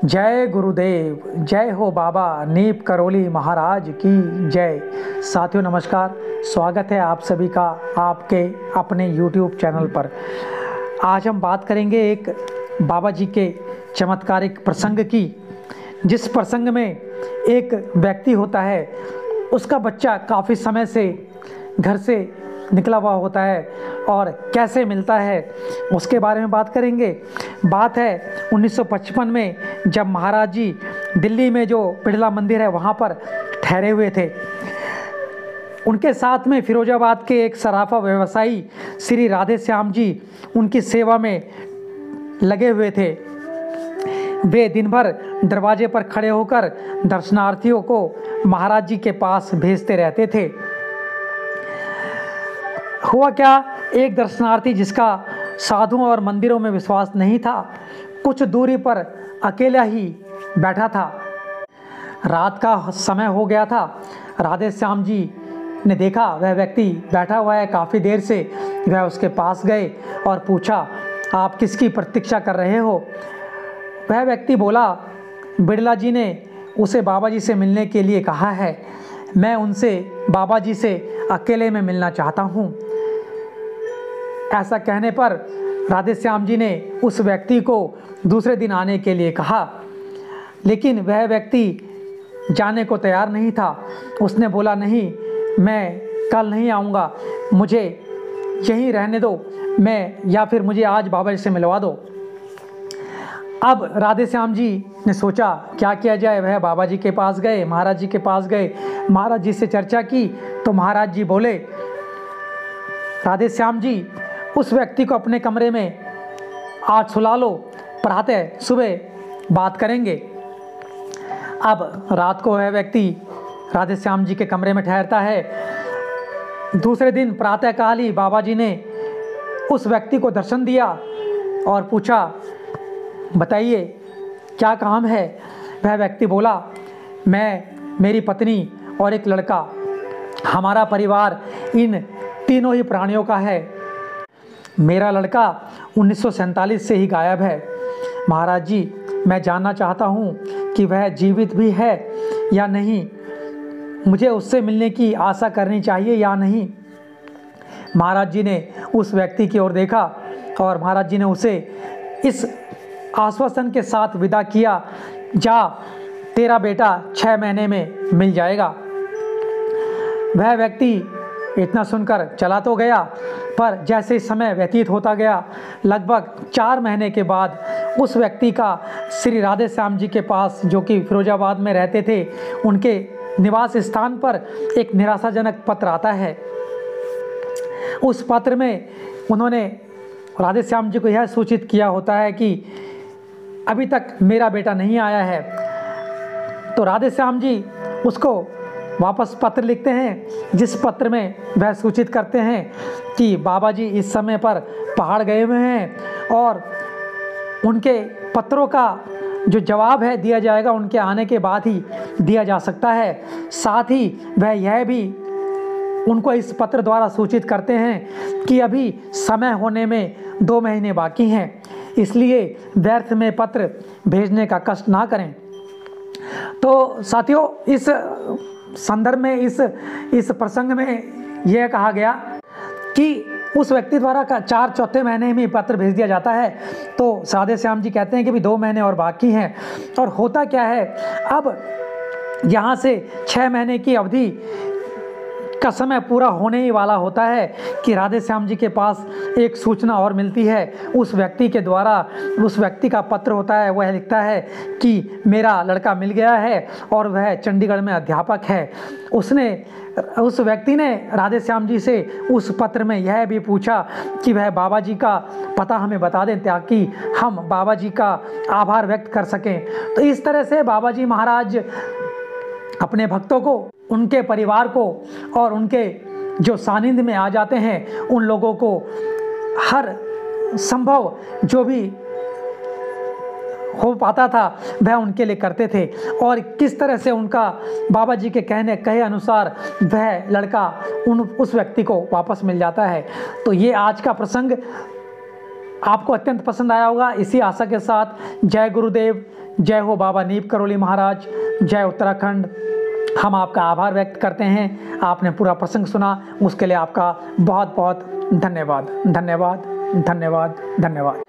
जय गुरुदेव, जय हो बाबा नीप करौली महाराज की जय। साथियों नमस्कार, स्वागत है आप सभी का आपके अपने YouTube चैनल पर। आज हम बात करेंगे एक बाबा जी के चमत्कारिक प्रसंग की, जिस प्रसंग में एक व्यक्ति होता है, उसका बच्चा काफ़ी समय से घर से निकला हुआ होता है और कैसे मिलता है उसके बारे में बात करेंगे। बात है 1955 में, जब महाराज जी दिल्ली में जो बिड़ला मंदिर है वहाँ पर ठहरे हुए थे। उनके साथ में फिरोजाबाद के एक सराफा व्यवसायी श्री राधे श्याम जी उनकी सेवा में लगे हुए थे। वे दिन भर दरवाजे पर खड़े होकर दर्शनार्थियों को महाराज जी के पास भेजते रहते थे। हुआ क्या, एक दर्शनार्थी जिसका साधुओं और मंदिरों में विश्वास नहीं था, कुछ दूरी पर अकेला ही बैठा था। रात का समय हो गया था। राधे श्याम जी ने देखा वह व्यक्ति बैठा हुआ है काफ़ी देर से। वह उसके पास गए और पूछा, आप किसकी प्रतीक्षा कर रहे हो? वह व्यक्ति बोला, बिड़ला जी ने उसे बाबा जी से मिलने के लिए कहा है। मैं उनसे बाबा जी से अकेले में मिलना चाहता हूँ। ऐसा कहने पर राधे श्याम जी ने उस व्यक्ति को दूसरे दिन आने के लिए कहा, लेकिन वह व्यक्ति जाने को तैयार नहीं था। उसने बोला, नहीं, मैं कल नहीं आऊँगा, मुझे यहीं रहने दो, या फिर मुझे आज बाबा जी से मिलवा दो। अब राधे श्याम जी ने सोचा क्या किया जाए। वह बाबा जी के पास गए, महाराज जी के पास गए, महाराज जी से चर्चा की तो महाराज जी बोले, राधे श्याम जी, उस व्यक्ति को अपने कमरे में आज सुला लो, प्रातः सुबह बात करेंगे। अब रात को वह व्यक्ति राधे श्याम जी के कमरे में ठहरता है। दूसरे दिन प्रातःकाल ही बाबा जी ने उस व्यक्ति को दर्शन दिया और पूछा, बताइए क्या काम है? वह व्यक्ति बोला, मैं, मेरी पत्नी और एक लड़का, हमारा परिवार इन तीनों ही प्राणियों का है। मेरा लड़का 1947 से ही गायब है। महाराज जी, मैं जानना चाहता हूँ कि वह जीवित भी है या नहीं, मुझे उससे मिलने की आशा करनी चाहिए या नहीं। महाराज जी ने उस व्यक्ति की ओर देखा और महाराज जी ने उसे इस आश्वासन के साथ विदा किया, जा, तेरा बेटा 6 महीने में मिल जाएगा। वह व्यक्ति इतना सुनकर चला तो गया, पर जैसे ही समय व्यतीत होता गया, लगभग 4 महीने के बाद उस व्यक्ति का श्री राधे श्याम जी के पास, जो कि फिरोजाबाद में रहते थे, उनके निवास स्थान पर एक निराशाजनक पत्र आता है। उस पत्र में उन्होंने राधे श्याम जी को यह सूचित किया होता है कि अभी तक मेरा बेटा नहीं आया है। तो राधे श्याम जी उसको वापस पत्र लिखते हैं, जिस पत्र में वह सूचित करते हैं कि बाबा जी इस समय पर पहाड़ गए हुए हैं और उनके पत्रों का जो जवाब है दिया जाएगा उनके आने के बाद ही दिया जा सकता है। साथ ही वह यह भी उनको इस पत्र द्वारा सूचित करते हैं कि अभी समय होने में 2 महीने बाकी हैं, इसलिए व्यर्थ में पत्र भेजने का कष्ट ना करें। तो साथियों, इस संदर्भ में, इस प्रसंग में यह कहा गया कि उस व्यक्ति द्वारा 4 महीने में पत्र भेज दिया जाता है। तो राधे श्याम जी कहते हैं कि भी 2 महीने और बाकी हैं। और होता क्या है, अब यहाँ से 6 महीने की अवधि का समय पूरा होने ही वाला होता है कि राधे श्याम जी के पास एक सूचना और मिलती है। उस व्यक्ति के द्वारा, उस व्यक्ति का पत्र होता है, वह लिखता है कि मेरा लड़का मिल गया है और वह चंडीगढ़ में अध्यापक है। उस व्यक्ति ने राधे श्याम जी से उस पत्र में यह भी पूछा कि वह बाबा जी का पता हमें बता दें, ताकि हम बाबा जी का आभार व्यक्त कर सकें। तो इस तरह से बाबा जी महाराज अपने भक्तों को, उनके परिवार को और उनके जो सानिध्य में आ जाते हैं, उन लोगों को हर संभव जो भी हो पाता था वह उनके लिए करते थे। और किस तरह से उनका बाबा जी के कहे अनुसार वह लड़का उस व्यक्ति को वापस मिल जाता है। तो ये आज का प्रसंग आपको अत्यंत पसंद आया होगा। इसी आशा के साथ जय गुरुदेव, जय हो बाबा नीप करौली महाराज, जय उत्तराखंड। हम आपका आभार व्यक्त करते हैं, आपने पूरा प्रसंग सुना, उसके लिए आपका बहुत बहुत धन्यवाद धन्यवाद धन्यवाद धन्यवाद।